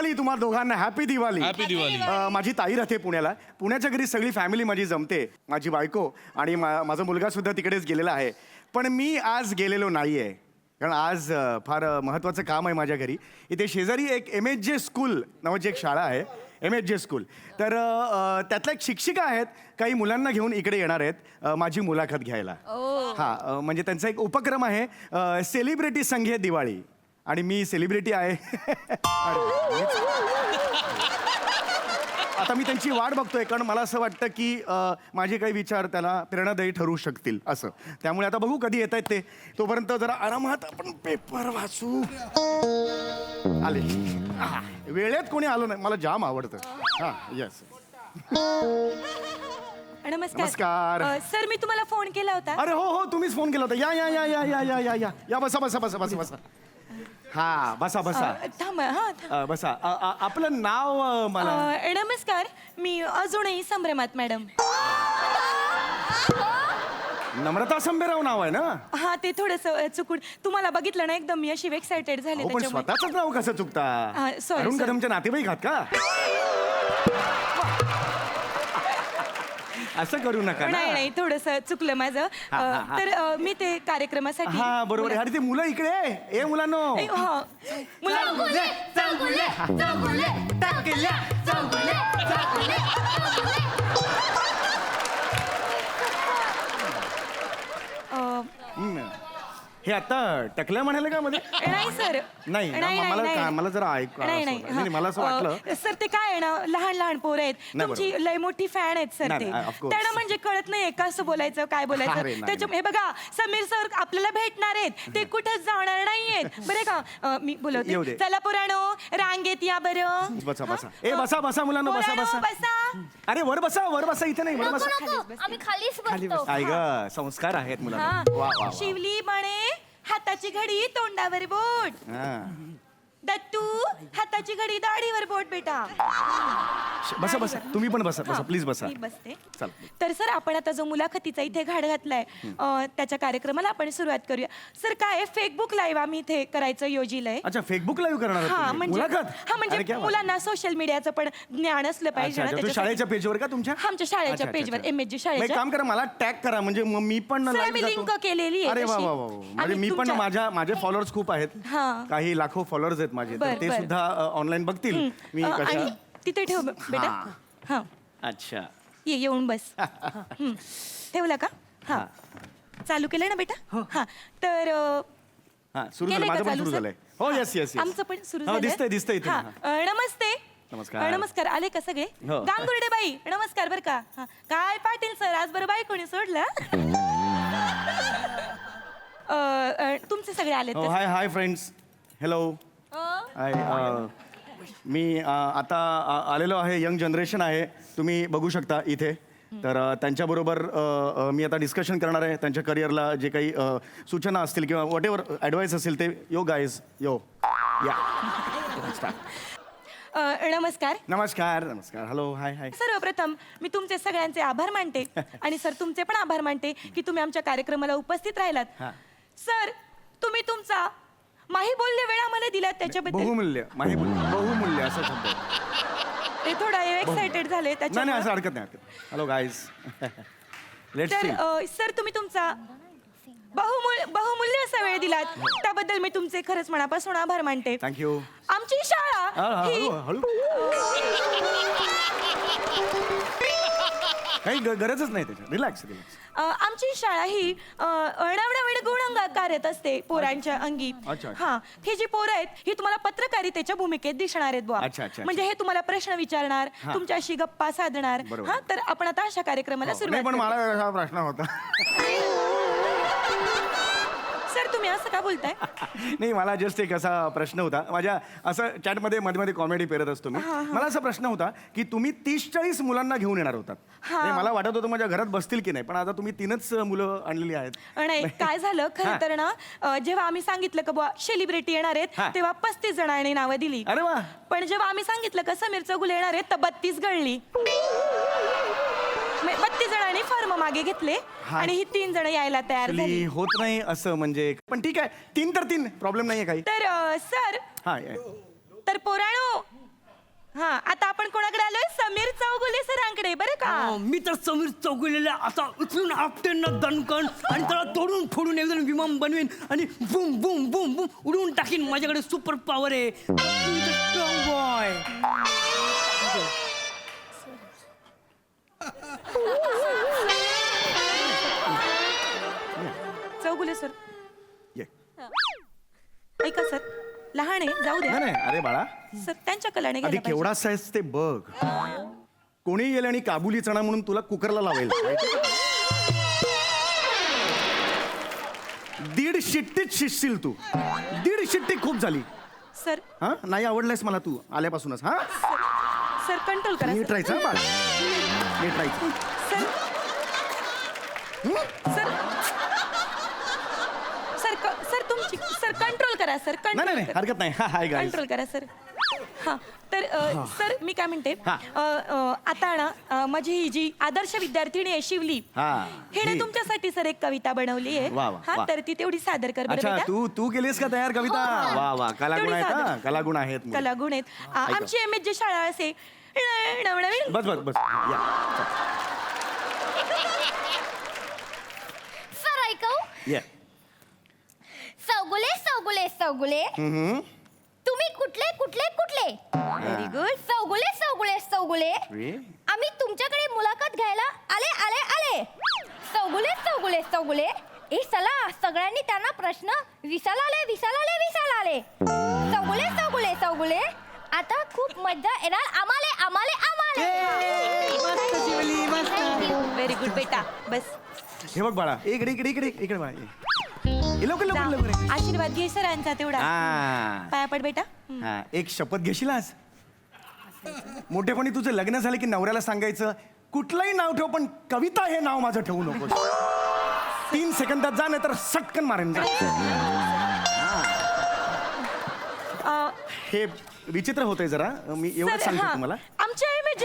दिवाळी तुम्हाला दोघांना. Happy Diwali. Happy Diwali. माझी ताई राहते पुण्याला. पुण्याच्या घरी सगळी फॅमिली माझी जमते. माझी बायको आणि माझा मुलगा सुद्धा तिकडेच गेलेला आहे. पण मी आज गेलेलो नाहीये कारण आज फार महत्त्वाचं काम आहे माझ्या घरी. इथे शेजारी एक MSJ स्कूल नावाची एक शाळा आहे. MSJ school. तर त्यातल्या एक शिक्षिका आहेत. काही मुलांना घेऊन इकडे येणार आहेत माझी मुलाखत घ्यायला. हां, म्हणजे त्यांचा एक उपक्रम आहे सेलिब्रिटी संगीत दिवाळी. आणि मी सेलिब्रिटी आहे. आता मी त्यांची वाट बघतोय कारण मला असं वाटतं की माझे काही विचार त्याला प्रेरणादायी ठरू शकतील असं. त्यामुळे आता बघू कधी येत आहेत ते. तोपर्यंत जरा आरामात आपण पेपर वाचू. आले. वेळेत कोणी आलो नाही. मला जाम आवडतं. हां, येस. नमस्कार. सर मी तुम्हाला फोन केला होता. अरे हो, तुम्हीच फोन केला होता. या या या या या या या या या बसा बसा बसा बसा बसा. हा बसा बसा. थांबा. हा बसा. आपलं नाव मला. नमस्कार, मी अजूनही संभ्रमात मॅडम. नम्रता संभेराव नाव आहे ना. हा ते थोडस चुकून तुम्हाला बघितलं ना एकदम मी अशी एक्साइटेड झाले पण स्वतःच नाव कसं चुकता. sorry, Arun sorry. कदमचे नातेवाईक आहात का. असं करू नका ना. नाही थोडस चुकलं माझं. तर मी ते कार्यक्रमासाठी. हा बरोबर आहे. अरे ते मुलं इकडे. ए मुलांनो. हे आता टकल्या म्हणाले का मध्ये. नाही सर. नाही मला जरा ऐक. नाही मला असं वाटलं. सर ते काय आहे ना लहान लहान पोरं आहेत. तुमची लय मोठी फॅन आहेत सर ते. त्यांना म्हणजे कळत नाही कसं बोलायचं काय बोलायचं. त्याच्या हे बघा समीर सर आपल्याला भेटणार आहेत. ते कुठंच जाणार नाहीयेत बरे का. मी बोलवते. चला पुराणो रांगेत या बरं. बसा बसा. ए बसा बसा मुलांनो बसा बसा. अरे वर बसा इथे नाही. वर बसा. आम्ही खालीच बसतो. आई ग संस्कार आहेत मुलांना. वा वा. शिवली म्हणे हाताची घडी तोंडावर बोट. दत्तू हाताची घडी दाढीवर बोट बेटा. बसा बसा. तुम्ही पण बसा बसा प्लीज बसा. मी बसते. चल. तर सर आपण आता जो मुलाखतीचा इथे घाट घातलाय त्याच्या कार्यक्रमाला आपण सुरुवात करूया. सर काय फेसबुक लाईव्ह आम्ही इथे करायचं योजिलंय. अच्छा फेसबुक लाईव्ह करणार आहात हा तुम्ही? म्हणजे मुलाखत. हा म्हणजे अरे क्या बात. मुलांना सोशल मीडियाचं पण ज्ञान असलं पाहिजे ना अच्छा, त्याच्यासाठी. शाळेच्या पेजवर का तुमच्या. आमच्या शाळेच्या पेजवर MSG शाळेच्या. एक काम करा मला टॅग करा म्हणजे मग मी पण सर, live मी जातो. लिंक केलेली आहे अरे वा तशी. वा वा वा. म्हणजे आणि मी पण तुमच्या- माझे फॉलोअर्स खूप आहेत. हा. काही लाखो फॉलोअर्स आहेत माझे. तर बर, ते बर. सुद्धा ऑनलाईन बघतील. मी आणि कशा. तिथे ठेव बेटा. हा अच्छा. येऊन बस. ठेवला का. हा चालू केलंय ना बेटा. हा तर हा सुरू झालं. केलंय का माझं पण चालू, सुरू सर? झालंय. हो येस येस आमचं पण सुरू हो झालंय. दिसतंय इथे. हा. नमस्ते. नमस्कार. नमस्कार. आले का सगळे. हो. गांगुर्डे बाई नमस्कार बर का. हा. काय पाटील सर आज बरं बाई कोणी सोडलं. तुमचे सगळे आले. हो हाय हाय फ्रेंड्स. हॅलो. हाय. मी आता आलेलो आहे. यंग जनरेशन आहे तुम्ही बघू शकता इथे. तर त्यांच्याबरोबर मी आता डिस्कशन करणार आहे. त्यांच्या करिअरला जे काही सूचना असतील किंवा वॉट एव्हर ॲडवाईस असेल ते. यो गाईज यो या. नमस्कार. नमस्कार नमस्कार. हॅलो हाय हाय. सर्वप्रथम मी तुमचे सगळ्यांचे आभार मानते आणि सर तुमचे पण आभार मानते की तुम्ही आमच्या कार्यक्रमाला उपस्थित राहिलात. सर तुम्ही तुमचा माहीबोल्य वेळ आम्हाला दिलात त्याच्याबद्दल. बहुमूल्य बहुमूल्य असं शब्द. ते थोडा एक्साइटेड झाले नाही त्याच्यामुळे. असं हरकत नाही. Hello guys. Let's see. तर सर तुम्ही तुमचा बहुमूल्य असा वेळ दिलात त्याबद्दल मी तुमचे खरंच मनापासून आभार मानते. थँक्यू. आमची शाळा ही हळू काही गरजच नाही त्याच्या. Relax relax. आमची शाळा ही नवनवीन गुण कार्यत असते पोरांच्या अंगी. अच्छा. हा ही जी पोरं आहेत ही तुम्हाला पत्रकारितेच्या भूमिकेत दिसणार आहेत बुवा. अच्छा. म्हणजे हे तुम्हाला प्रश्न विचारणार तुमच्याशी गप्पा साधणार. हा तर आपण आता अशा कार्यक्रमाला सुरुवात पण करूया. मला हा प्रश्न होता. सर तुम्ही असं का बोलताय. नाही मला जस्ट एक असा प्रश्न होता. माझ्या असं चॅटमध्ये मध्ये मध्ये कॉमेडी पेरत असतो मी. मला असा प्रश्न होता की तुम्ही 30-40 मुलांना घेऊन येणार होतात. मला वाटत होतं माझ्या घरात बसतील की नाही पण आता तुम्ही 3च मुलं आणलेली आहेत. नाही काय झालं खरं तर ना जेव्हा आम्ही सांगितलं का बुवा सेलिब्रिटी येणार आहेत तेव्हा 35 जणांनी नावं दिली. अरे वा. पण जेव्हा आम्ही सांगितलं का समीर चौगुले येणार आहेत तर 32 गळली. 32 जणांनी फॉर्म मागे घेतले आणि ही 3 जण यायला तयार झाली. होत नाही असं म्हणजे पण ठीक आहे. 3 तर 3 प्रॉब्लेम नाहीये काही. तर सर हा तर पोराणो हा आता आपण कोणाकडे आलोय? समीर चौगुले सरांकडे, बरं का? मी तर समीर चौगुलेला आता उचलून आपटेन ना दणकन आणि त्याला तोडून फोडून एकदम विमान बनवेन आणि बूम बूम बूम बूम उडवून टाकीन. माझ्याकडे सुपर पॉवर आहे. Strong boy. चौगुले सर ये. ऐका सर, लहान आहे, जाऊ द्या. नाही अरे बाळा, सर त्यांच्या कलाने आधी गेलं पाहिजे. केवढा आहेस ते बघ. कोणी येईल आणि काबुली चणा म्हणून तुला कुकरला लावेल. दीड शिट्टीत शिजशील तू. दीड शिट्टी खूप झाली. सर हा नाही आवडलायस मला तू आल्यापासूनच. हा सर कंट्रोल करा नीट सर. राहायचं बाळ, नीट राहायचं. सर सर सर सर तुमची सर कंट्रोल करा सर. नाही नाही नाही, हरकत नाही. हा हाय गाईस. कंट्रोल करा सर. हा तर सर मी काय म्हणते, हा. आता ना माझी ही जी आदर्श विद्यार्थिनी आहे शिवली, हा, हिने ही. तुमच्यासाठी सर एक कविता बनवली आहे. वा, वा, हा वा. तर ती तेवढी सादर कर बरं अच्छा बेटा. तू केलीस का तयार कविता? हो. वा वा, कलागुण तेवढी आहेत. सादर. हा कलागुण आहेत. कलागुण आहेत. आमची एम जी शाळा असे नवनवीन. बस बस बस या. सर ऐकू. ये. चौगुले चौगुले चौगुले तुम्ही कुठले कुठले कुठले? Very good. चौगुले चौगुले चौगुले वे. आम्ही तुमच्याकडे मुलाखत घ्यायला आले आले आले. चौगुले चौगुले चौगुले ए चला सगळ्यांनी त्यांना प्रश्न विचाराले विचाराले विचाराले. चौगुले चौगुले चौगुले आता खूप मजा येणार आम्हाले आम्हाले आम्हाले. व्हेरी गुड बेटा, बस हे बघ बाळा, इकडे इकडे इकडे इकडे बाळा ये. ये लवकर जा. लवकर लवकर ये. आशीर्वाद घे सरांचा तेवढा. हा. पाया पड बेटा. हा, एक शपथ घेशील आज? मोठेपणी तुझं लग्न झालं की नवऱ्याला सांगायचं कुठलंही नाव ठेव पण कविता हे नाव माझं ठेवू नकोस. 3 सेकंदात जा नाही तर सटकन मारेन जा. हे विचित्र होतंय जरा. मी एवढं सर, सांगतो हा. तुम्हाला. आमच्या एमएच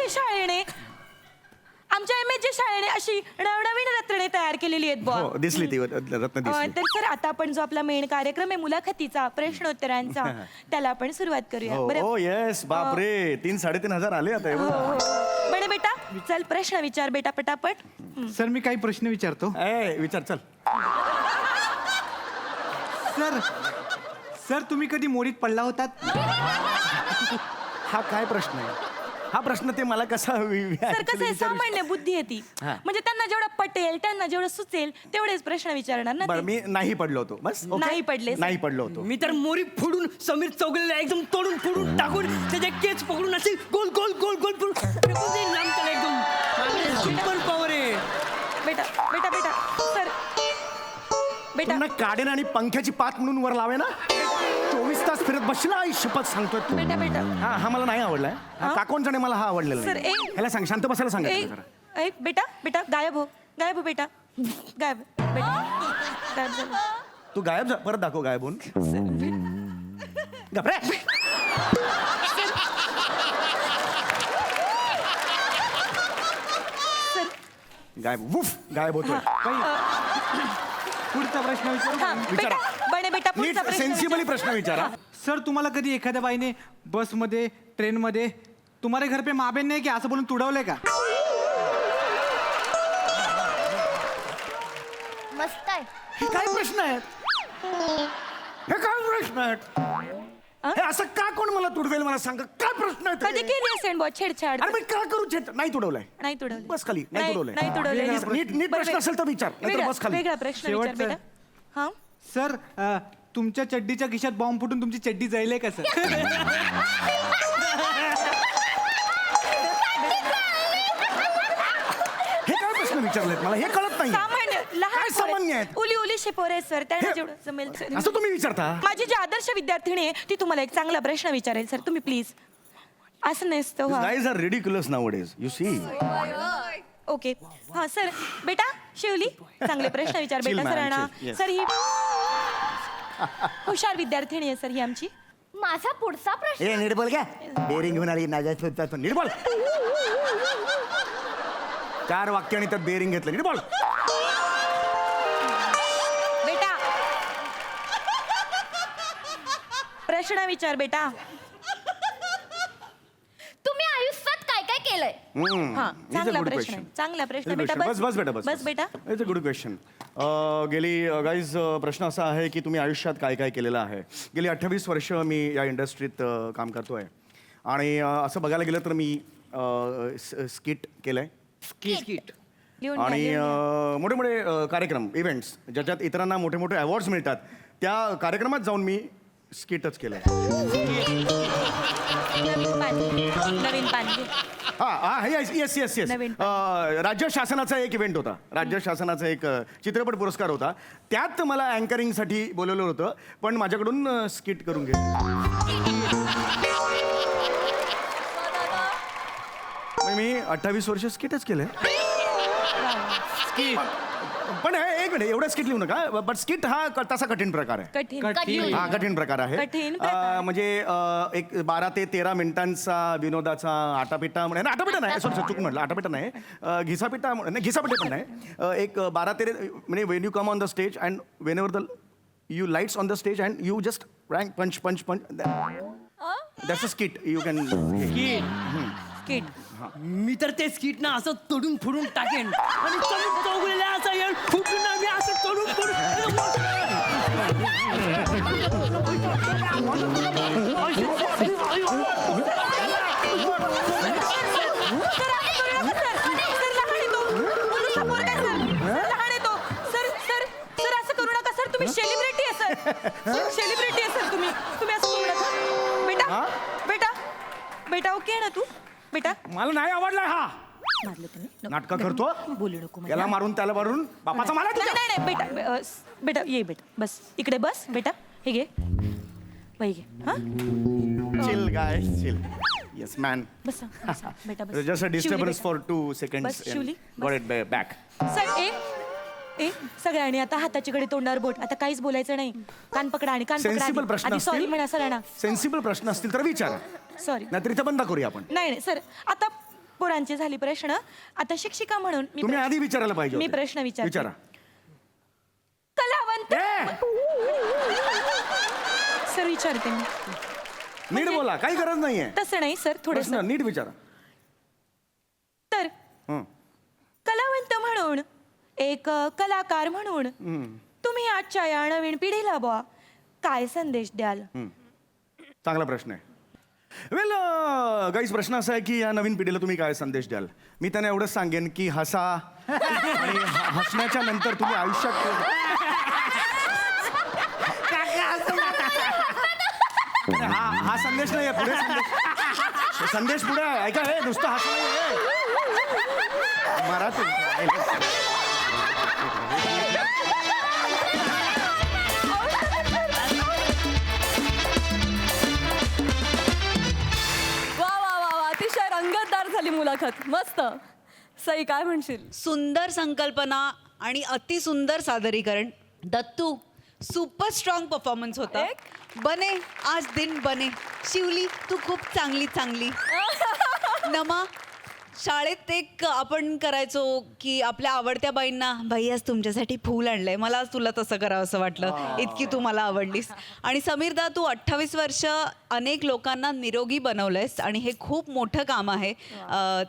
शाळेने अशी नवनवीन रत्ने तयार केलेली आहेत बुवा. हो दिसली ती रत्न दिसली. तर सर आता आपण जो आपला मेन कार्यक्रम आहे मुलाखतीचा प्रश्नोत्तरांचा त्याला आपण सुरुवात करूया. बरं हो येस बापरे 3-3.5 हजार आले आता हो, एवढं. हो. बडे बेटा चल प्रश्न विचार बेटा पटापट. सर मी काही प्रश्न विचारतो. ए विचार चल. सर तुम्ही कधी मोडीत पडला होतात? हा काय प्रश्न आहे? हा प्रश्न ते मला कसा सर कसं आहे विचारू- सामान्य बुद्धी आहे ती. हा. म्हणजे त्यांना जेवढं पटेल त्यांना जेवढं सुचेल तेवढेच प्रश्न विचारणार ना बरं ते. मी नाही पडलो होतो बस. ओके? नाही पडले, सर. नाही पडलो होतो. मी तर मोरी फोडून समीर चौगुलेला एकदम तोडून फोडून टाकून त्याचे केस पकडून असे गोल गोल गोल गोल फिरून फेकून देईन लांब त्याला एकदम. माझ्याकडे सुपर पॉवर आहे. बेटा बेटा बेटा सर बेटा पुन्हा काढेन आणि पंख्याची पात म्हणून वर लावे ना. 24 तास फिरत बसला आई शपथ सांगतोय तू. बेटा बेटा हा मला नाही आवडलाय. हा काकोंचा मला हा आवडलेला सर, नाही. एक- ह्याला सांग शांत बसायला सांग ए जरा. ए बेटा बेटा गायब हो बेटा गायब बेटा गायब झाला. तू गायब जा परत दाखव गायब होऊन. घाबरे. सर गायब वुफ गायब होतोय. पुढचा प्रश्न हा विचार. बेटा बने बेटा नीट पुढचा प्रश्न सेन्सिबली विचार. प्रश्न विचारा. सर तुम्हाला कधी एखाद्या बाईने बसमध्ये ट्रेनमध्ये तुम्हारे घर पे माँ बहन नाही की असं बोलून तुडवलंय का? मस्त आहे. हे काय प्रश्न आहेत? हे काय प्रश्न आहेत? हे असं का कोण मला तुडवेल मला सांग. काय प्रश्न आहेत कधी हे? केली असेल बुवा छेडछाड? अरे मी काय करू नाही तुडवलंय. नाही तुडवले बस खाली नाही तुडवलंय. नाही तुडवले नीट नीट प्रश्न असेल तर विचार नाहीतर बस खाली. वेगळा प्रश्न विचार शेवटचा. बेटा. हा सर तुमच्या चड्डीच्या खिशात बॉम्ब फुटून तुमची चड्डी जळले का सर? हे काय प्रश्न विचारलेत मला हे कळत नाही. सामान्य काय लहान सामान्य आहेत? उली उली शिपोर आहे सर त्यांना हे- जेवढं जमेल सर. असं तुम्ही विचारता. माझी जी आदर्श विद्यार्थिनी आहे ती तुम्हाला एक चांगला प्रश्न विचारेल सर तुम्ही प्लीज. असं नसतं व्हा. Guys are ridiculous nowadays you see. Okay हा सर बेटा शिवली चांगले प्रश्न विचार Chill, बेटा ma'am, सरांना. chill. Yes. सर ही हुशार विद्यार्थिनी आहे सर ही आमची. माझा पुढचा प्रश्न ए नीट बोल काय बेरिंग घेऊन आली नाजा नीट बोल. 4 वाक्य आणि त्यात बेरिंग घेतलं नीट बोल. बेटा प्रश्न विचार बेटा. हा चांगला प्रश्न आहे. चांगला प्रश्न बेटा. बस बेटा बस बस बेटा. It's a good question. गेली गाईज प्रश्न असा आहे की तुम्ही आयुष्यात काय काय केलेलं आहे. गेली 28 वर्ष मी या इंडस्ट्रीत काम करतोय आणि असं बघायला गेलं तर मी स्किट केलंय किट लिहून घ्या, आणि लिहून घ्या. मोठे मोठे कार्यक्रम इव्हेंट्स ज्याच्यात इतरांना मोठे मोठे अवॉर्ड्स मिळतात त्या कार्यक्रमात जाऊन मी स्किटच केलंय. नवीन पान घे. हा येस येस येस येस नवीन राज्य शासनाचा एक इव्हेंट होता. राज्य शासनाचा एक चित्रपट पुरस्कार होता. त्यात मला अँकरिंगसाठी बोलवलं होतं पण माझ्याकडून स्किट करून घे. मी 28 वर्ष स्किटच केलंय. पण एक मिनिट एवढं स्किट लिहू नका. बट स्किट हा तसा कठीण प्रकार आहे. कठीण हा कठीण प्रकार आहे. कठीण प्रकार. म्हणजे एक 12 ते 13 मिनिटांचा विनोदाचा आटापिटा आटापिटा नाही सॉरी चूक म्हटलं आटापिटा नाही घिसापिटा नाही घिसापिटा पण नाही. एक 12 ते म्हणजे when you come on the stage and whenever the you lights on the stage and you just rank punch punch punch that's a skit you can. Kit. मी तर ते स्किट ना असं तोडून फोडून टाकेन आणि चौगुलेला असं येऊन फुटून ना मी असं तोडून सेलिब्रिटी आहे सर तुम्ही असं करू नका. बेटा बेटा बेटा ओके आहे ना तू बेटा. मला नाही आवडला हा मारलं तुम्ही नाटकं करतो. बोलू नको मला. याला मारून त्याला मारून बापाचा मला नाही नाही नाही, बेटा बेटा ये बेटा बस इकडे बस बेटा हे घे वही घे. हा chill guy chill yes man. बस बेटा बस. जस्ट अ शिवली डिस्टर्बन्स बेटा. For 2 seconds. बस, Shivali, got it back. Sir ए सगळ्यांनी आता हाताची कडे तोंडावर बोट. आता काहीच बोलायचं नाही. कान पकडा आणि कान सेन्सिबल पकडा प्रश्न आधी. सॉरी असतील म्हणा सरांना. सेन्सिबल प्रश्न असतील तर विचारा सॉरी. नाहीतर इथं बंद करूया आपण. नाही नाही सर आता पोरांची झाली प्रश्न. आता शिक्षिका म्हणून मी तुम्ही आधी विचारायला पाहिजे मी होते. प्रश्न विचारते. विचारा. कलावंत सर विचारते मी. नीट बोला काही गरज नाहीये. तसं नाही सर थोडं प्रश्न नीट विचारा. तर हं. कलावंत म्हणून एक कलाकार म्हणून तुम्ही आजच्या या नवीन पिढीला बुवा काय संदेश द्याल. चांगला प्रश्न आहे. वेल गाईज प्रश्न असा आहे की या नवीन पिढीला तुम्ही काय संदेश द्याल. मी त्यांना एवढंच सांगेन की हसा आणि हसण्याच्या नंतर तुम्ही आयुष्यात हा संदेश नाही पुढे संदेश पुढे आहे. ऐका हे नुसतं हसणं नाही. मराठी अतिशय रंगतदार झाली मुलाखत. मस्त. सई काय म्हणशील. सुंदर संकल्पना आणि अतिसुंदर सादरीकरण. दत्तू सुपर स्ट्रॉंग परफॉर्मन्स होता. बने आज दिन बने. शिवली तू खूप चांगली. नमा शाळेत एक आपण करायचो की आपल्या आवडत्या बाईंना बाई आज तुमच्यासाठी फूल आणलंय. मला आज तुला तसं करावं असं वाटलं इतकी तू मला आवडलीस. आणि समीरदा तू 28 वर्ष अनेक लोकांना निरोगी बनवलंयस आणि हे खूप मोठं काम आहे.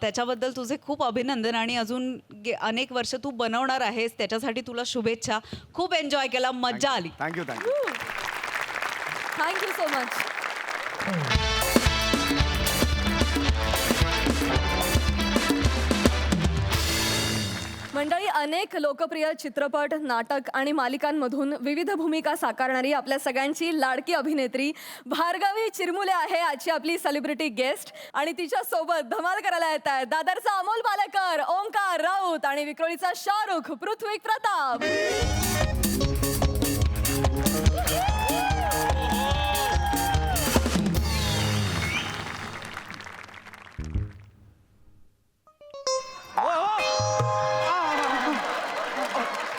त्याच्याबद्दल तुझे खूप अभिनंदन आणि अजून अनेक वर्ष तू बनवणार आहेस त्याच्यासाठी तुला शुभेच्छा. खूप एन्जॉय केला. मज्जा आली. Thank you thank you so much. मंडळी अनेक लोकप्रिय चित्रपट नाटक आणि मालिकांमधून विविध भूमिका साकारणारी आपल्या सगळ्यांची लाडकी अभिनेत्री भार्गवी चिरमुले आहे आजची आपली सेलिब्रिटी गेस्ट. आणि तिच्या सोबत धमाल करायला येत आहेत दादरचा अमोल बालेकर, ओंकार राऊत आणि विक्रोळीचा शाहरुख पृथ्वी प्रताप.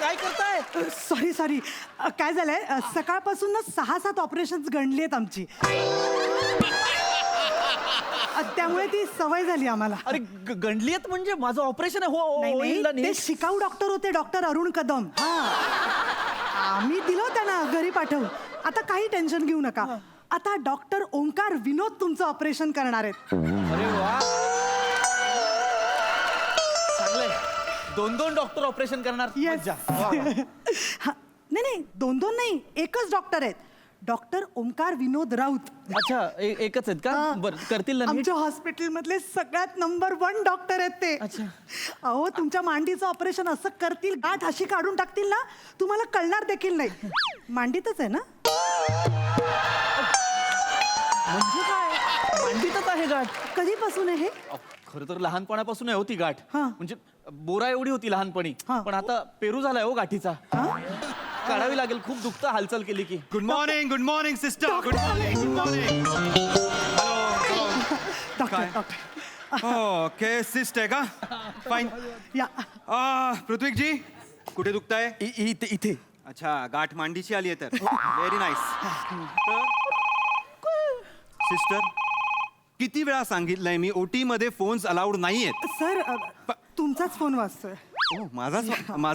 काय करताय. सॉरी काय झालंय सकाळपासून 6-7 ऑपरेशन्स गणली आहेत आमची. त्यामुळे ती सवय झाली आम्हाला. अरे गणली आहेत म्हणजे माझं ऑपरेशन आहे. नाही, ते शिकाऊ डॉक्टर होते डॉक्टर अरुण कदम. आम्ही दिलो त्यांना घरी पाठवून. आता काही टेन्शन घेऊ नका. आता डॉक्टर ओंकार विनोद तुमचं ऑपरेशन करणार आहेत. अरे वा. 2 डॉक्टर ऑपरेशन करणार येस मज्जा. नाही नाही 2 नाही, एकच डॉक्टर आहेत. डॉक्टर ओमकार विनोद राऊत. अच्छा एकच आहेत का? बरं करतील ना नीट? आमच्या हॉस्पिटलमधले सगळ्यात नंबर 1 डॉक्टर आहेत ते. अच्छा. अहो तुमच्या मांडीचं ऑपरेशन असं करतील, गाठ अशी काढून टाकतील ना, तुम्हाला कळणार देखील नाही. मांडीतच आहे ना? म्हणजे काय मांडीतच आहे गाठ? कधीपासून आहे हे? खरं तर लहानपणापासून आहे होती गाठ. हा. म्हणजे बोरा एवढी होती लहानपणी, हा. पण आता पेरू झालाय हो गाठीचा. काढावी लागेल, खूप दुखतं हालचाल केली की. Good morning sister. Good morning. Doctor doctor okay cyst आहे का? फाईन. या पृथ्वीक जी कुठे दुखताय? इथे इथे. अच्छा, गाठ मांडीची आली आहे तर व्हेरी नाईस. सिस्टर, किती वेळा सांगितलंय मी ओटी मध्ये फोन्स अलाउड नाहीयेत. सर तुमचाच फोन वाजतोय. माझा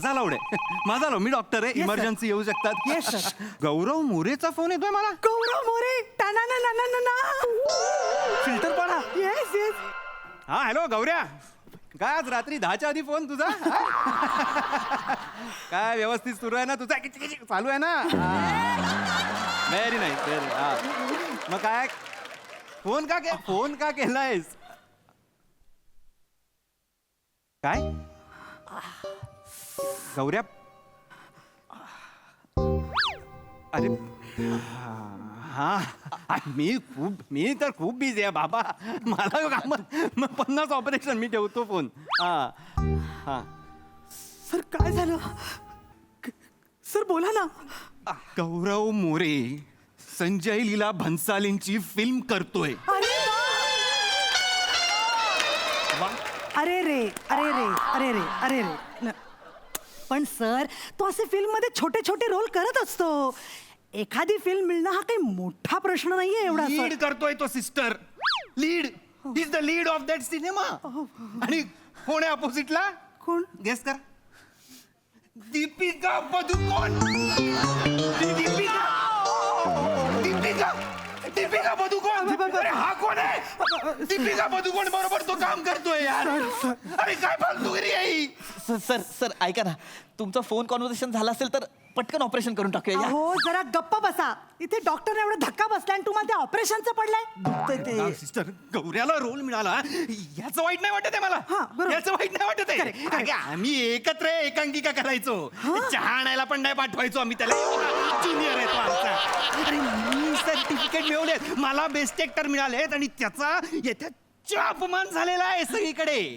अलाउड आहे. माझा अलाउड. मी डॉक्टर आहे. Yes, sir. इमर्जन्सी येऊ Yes, शकतात. sir. गौरव मोरेचा फोन येतोय मला. गौरव मोरे. फिल्टर पडा. Yes yes. हा हॅलो गौऱ्या. काय आज रात्री 10च्या आधी फोन तुझा? काय व्यवस्थित सुरू आहे ना तुझा? चालू आहे ना? Very nice. व्हेरी. मग काय फोन का केलायस? काय गौऱ्या? अरे हा मी तर खूप बिझी आहे बाबा. मला काम 50 ऑपरेशन. मी ठेवतो फोन. हा सर काय झालं? सर बोला ना. गौरव मोरे संजय लीला भन्सालींची फिल्म करतोय. अरे रे अरे रे अरे रे अरे रे पण सर तो असे फिल्म मध्ये छोटे छोटे रोल करत असतो. एखादी फिल्म मिळणं हा काही मोठा प्रश्न नाहीये एवढा. लीड करतोय तो sister. Lead is the lead of that cinema. आणि कोण आहे अपोजिटला? कोण? गेस कर. दीपिका पदुकोण. दीपिका पदुकोण. अरे हा कोण आहे? दीपिका पदुकोण बरोबर तो काम करतोय यार. अरे काय फालतूगिरी आहे ही? सर ऐका ना, तुमचा फोन कॉन्व्हर्सेशन झाला असेल तर पटकन ऑपरेशन करून टाकूया. या. हो जरा गप्प बसा. इथे डॉक्टर एवढा धक्का बसलाय आणि तुम्हाला त्या ऑपरेशनचं पडलंय. सिस्टर गौऱ्याला रोल मिळाला याचं वाईट नाही वाटत आहे मला. हा, बरोबर. याचं वाईट नाही वाटत आहे. Correct, correct. अगे, आम्ही एकत्र एकांकिका करायचो. चहा आणायला पण नाही पाठवायचो आम्ही त्याला. ज्युनियर आहे तो आमचा. अरे मी सर्टिफिकेट मिळवलेत. मला बेस्ट एक्टर मिळालेत आणि त्याचा येत्या अपमान झालेला आहे सगळीकडे.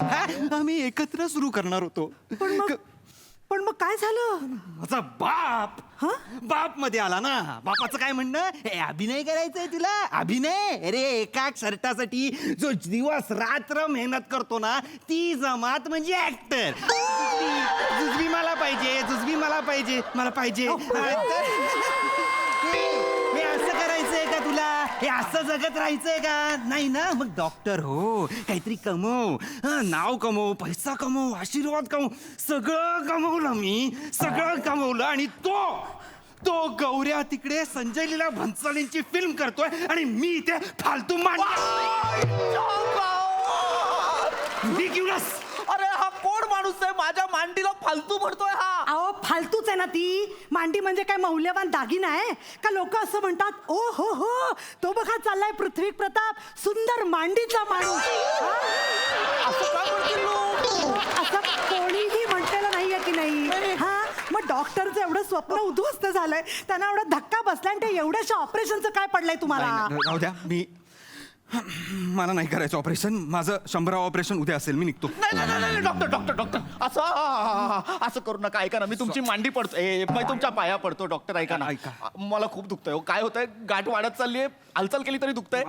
आम्ही एकत्र सुरू करणार होतो. पण मग काय झालं? माझा बाप मध्ये आला ना. बापाचं काय म्हणणं? अभिनय करायचंय तुला? अभिनय? अरे एका शर्टासाठी जो दिवस रात्र मेहनत करतो ना, ती जमात म्हणजे ऍक्टर. जुजबी मला पाहिजे. हे असं करायचंय का तुला? हे असं जगत राहायचंय का? नाही ना. मग डॉक्टर हो, काहीतरी कमव. नाव कमव, पैसा कमव, आशीर्वाद कमव. सगळं कमवलं मी. सगळं कमवलं आणि तो गौऱ्या तिकडे संजय लीला भन्सालींची फिल्म करतोय आणि मी इथे फालतू अरे हा कोण माणूस आहे? माझ्या मांडीला फालतू म्हणतोय हा. अहो फालतूच आहे ना ती. मांडी म्हणजे काय मौल्यवान दागिना आहे का? लोक असं म्हणतात, ओ हो तो बघा चाललाय पृथ्वी प्रताप, सुंदर मांडीचा माणूस. असं का म्हणतील लोक? असं कोणीही म्हटलेलं नाहीये की नाही. हा मग डॉक्टरचं एवढं स्वप्न उद्ध्वस्त झालंय, त्यांना एवढा धक्का बसलाय आणि ते एवढ्याशा ऑपरेशनचं काय पडलंय तुम्हाला? राहू द्या. मला नाही करायचं ऑपरेशन. माझं 100 ऑपरेशन उद्या असेल. मी निघतो. नाही डॉक्टर असं करू नका. ऐका ना, मी तुमची मांडी पडतो. मी तुमच्या पाया पडतो डॉक्टर. ऐका ना, मला खूप दुखतंय. काय होतंय? गाठ वाढत चाललीये. हालचाल केली तरी दुखतंय.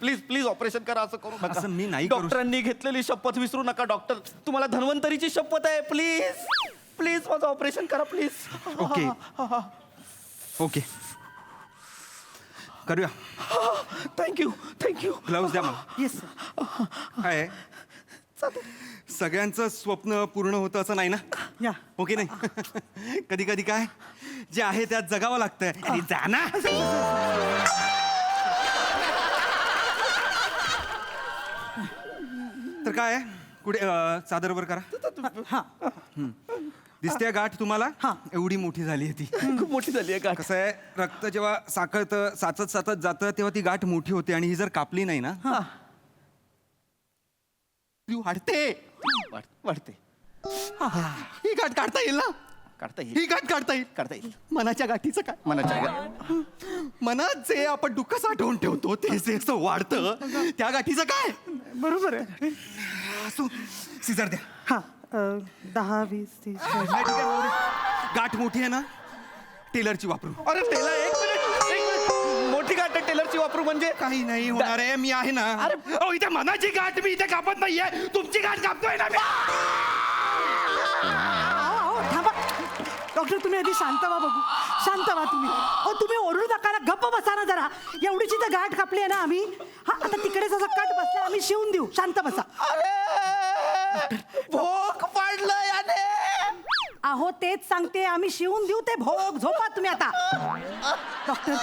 प्लीज ऑपरेशन करा. असं करू नका. असं मी नाही करू. डॉक्टरांनी घेतलेली शपथ विसरू नका डॉक्टर. तुम्हाला धन्वंतरीची शपथ आहे. प्लीज माझं ऑपरेशन करा प्लीज. ओके करूया. थँक्यू. ग्लव्स द्या मला. येस काय सगळ्यांचं स्वप्न पूर्ण होतं असं नाही ना? या. ओके नाही. कधी कधी काय जे आहे त्यात जगावं लागतंय. अरे जा ना. तर काय कुठे चादरवर करा. दिसते गाठ तुम्हाला? एवढी मोठी झाली आहे ती. खूप मोठी झाली आहे का? कसं आहे, रक्त जेव्हा साखळतं साचत साचत जातं तेव्हा ती गाठ मोठी होते आणि ही जर कापली नाही ना ती वाढते. वाढते. ही गाठ काढता येईल ना? काढता येईल. ही गाठ काढता येईल. काढता येईल. मनाच्या गाठीचं काय? मनात जे आपण दुःख साठवून ठेवतो ते जे असं वाढतं त्या गाठीचं काय? बरोबर आहे. असो, सिजर द्या. हा 10, 20, 30. नाही, ठीक आहे, राहू दे. गाठ मोठी आहे ना, टेलरची वापरू. अरे टेलर, एक मिनिट. मोठी गाठ टेलरची वापरू म्हणजे? काही नाही होणार आहे, मी आहे ना. अरे इथे मनाची गाठ मी इथे कापत नाहीये, तुमची गाठ कापतोय ना मी. थांबा डॉक्टर, तुम्ही आधी शांत व्हा बघू. शांत व्हा तुम्ही. तुम्ही ओरडू नका ना, गप्प बसा ना जरा. एवढीची तर गाठ कापली आहे ना आम्ही. हा आता तिकडेच असं कट बसला, आम्ही शिवून देऊ. शांत बसा. भोक पाडलं याने. अहो तेच सांगते, आम्ही शिवून देऊ ते भोग. झोपा तुम्ही आता. डॉक्टर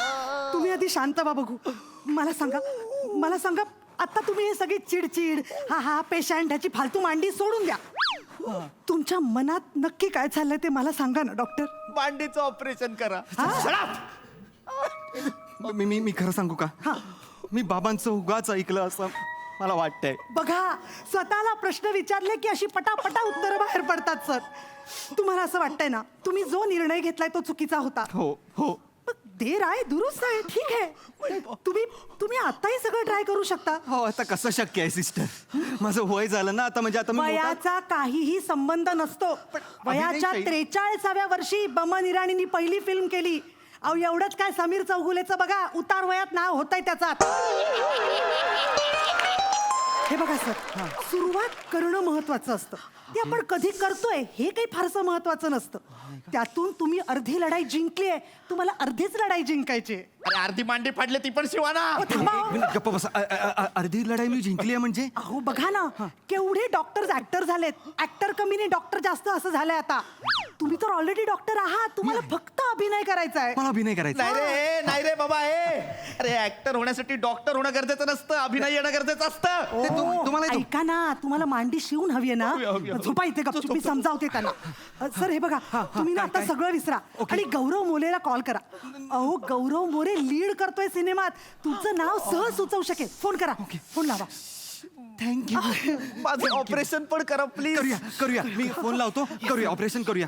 तुम्ही आधी शांत व्हा बघू. मला सांगा आता तुम्ही हे सगळी चिडचिड, हा पेशंट, ह्याची फालतू मांडी सोडून द्या. तुमच्या मनात नक्की काय चाललंय ते मला सांगा ना डॉक्टर. मांडीचं ऑपरेशन करा. मी खरं सांगू का? मी बाबांचं उगाच ऐकलं असं मला वाटतंय. बघा, स्वतःला प्रश्न विचारले की अशी पटापटा उत्तरं बाहेर पडतात सर. तुम्हाला असं वाटतंय ना, तुम्ही जो निर्णय घेतलाय तो चुकीचा होता. हो. देर आहे दुरुस्त आहे, ठीक आहे. तुम्ही आताही सगळं ट्राय करू शकता. हो, आता कसं शक्य आहे सिस्टर? माझं वय झालं ना आता, म्हणजे आता मी मोठा- वयाचा काहीही संबंध नसतो. वयाच्या अभिनय 43व्या वर्षी बमन इराणींनी पहिली फिल्म केली. अहो एवढंच काय, समीर चौगुलेचं बघा, उतार वयात नाव होतंय त्याचं आता. हे बघा सर, सुरुवात करणं महत्वाचं असतं. ते आपण कधी करतोय हे काही फारसं महत्वाचं नसतं. त्यातून तुम्ही अर्धी लढाई जिंकली आहे, तुम्हाला अर्धीच लढाई जिंकायची आहे. अरे अर्धी मांडी फाडली ती पण शिवाना. थांबा. एक मिनिट गप्प बसा. अर्धी लढाई मी जिंकली आहे म्हणजे? अहो बघा ना, केवढे डॉक्टर्स ऍक्टर झालेत. ऍक्टर कमी नाही, डॉक्टर जास्त असं झालंय आता. तुम्ही तर ऑलरेडी डॉक्टर आहात, तुम्हाला फक्त अभिनय करायचा आहे. मला अभिनय करायचा. नाही रे बाबा. अरे ऍक्टर होण्यासाठी डॉक्टर होणं गरजेचं नसतं, अभिनय येणं गरजेचं असतं. ते तुम्हाला येतो. ऐका ना, तुम्हाला मांडी शिवून हवी आहे ना, झोपा इथे गपचूप. मी समजावते त्यांना. सर हे बघा, तुम्ही ना आता सगळं विसरा आणि गौरव मोरेला कॉल करा. अहो गौरव मोरे लीड करतोय सिनेमात, तुमचं नाव सहज सुचवू शकेल. फोन करा, फोन लावा. थँक्यू. माझं ऑपरेशन पण करा प्लीज. करूया. मी फोन लावतो. करूया ऑपरेशन करूया.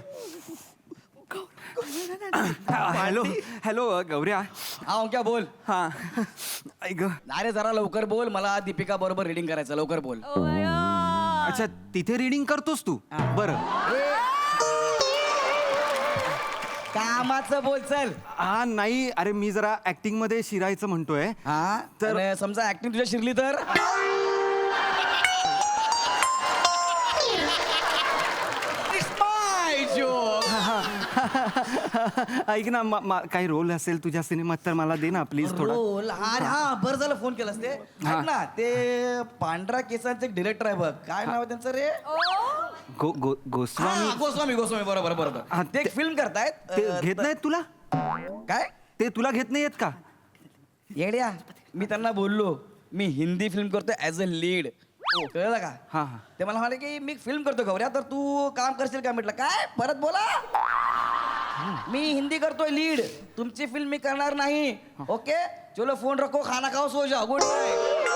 हॅलो गौऱ्या. हा क्या बोल. हा ऐक. अरे जरा लवकर बोल, मला दीपिका बरोबर रीडिंग करायचं, लवकर बोल. अच्छा, तिथे रीडिंग करतोस तू? बरं. कामाचं बोल चल. हा नाही, अरे मी जरा ऍक्टिंग मध्ये शिरायचं म्हणतोय. हा तर समजा ऍक्टिंग तुझ्या शिरली तर? ऐक ना, काही रोल असेल तुझ्या सिनेमात तर मला दे ना प्लीज थोडा. रोल? अरे हा बरं झालं फोन केलास ते. ऐक ना, ते पांढरा केसांचे एक डिरेक्टर आहे बघ, काय नाव आहे त्यांचं रे? गोस्वामी. गोस्वामी बरोबर. ते एक फिल्म करतायत. ते घेत नाहीत तुला? काय ते तुला घेत नाहीयेत का? येड्या, मी त्यांना बोललो मी हिंदी फिल्म करतोय ऍज अ लीड. कळलं का? हा. ते मला म्हणाले की मी फिल्म करतो गौऱ्या, तर तू काम करशील का? म्हटलं काय, परत बोला. मी हिंदी करतोय लीड, तुमची फिल्म मी करणार नाही. ओके चलो फोन रखो, खाना खाओ, सो जाओ, गुड नाईट.